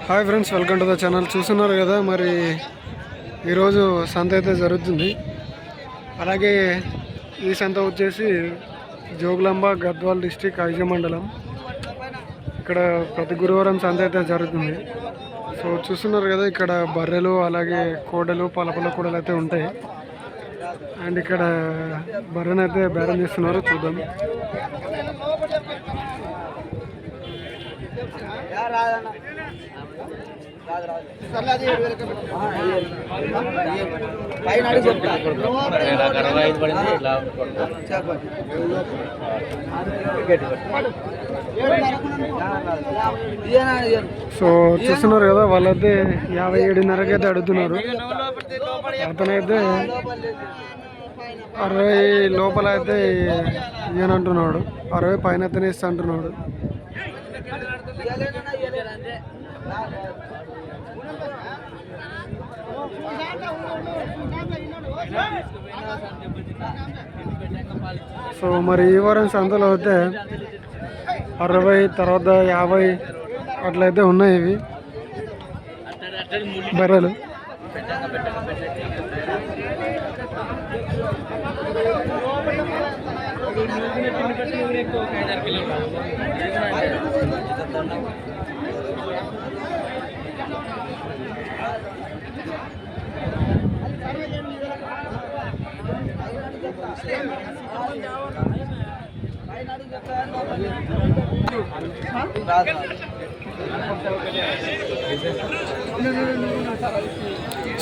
Hi friends, welcome to the channel. చూస్తున్నారు కదా, మరి ఈరోజు సంత అయితే జరుగుతుంది. అలాగే ఈ సంత వచ్చేసి జోగులాంబ, గద్వాల్ డిస్టిక్, ఐజ మండలం. ఇక్కడ ప్రతి గురువారం సంత అయితే జరుగుతుంది. సో చూస్తున్నారు కదా, ఇక్కడ బర్రెలు అలాగే కోడలు, పలపల కోడలు అయితే ఉంటాయి. అండ్ ఇక్కడ బర్రెనైతే బేరం చేస్తున్నారు, చూద్దాం. సో చూస్తున్నారు కదా, వాళ్ళైతే 57.5కి అయితే అడుగుతున్నారు. అతనైతే 60 లోపల అయితే ఇయ్యనంటున్నాడు. 60 పైన అయితేనే ఇస్తా అంటున్నాడు. సో మరి ఈ వారం సంతలో అయితే 60, తర్వాత 50 అట్లయితే ఉన్నాయి ఇవి బర్రెలు.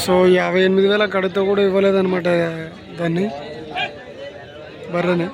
సో 58,000 కడితే కూడా ఇవ్వలేదన్నమాట దాన్ని, బర్రెని.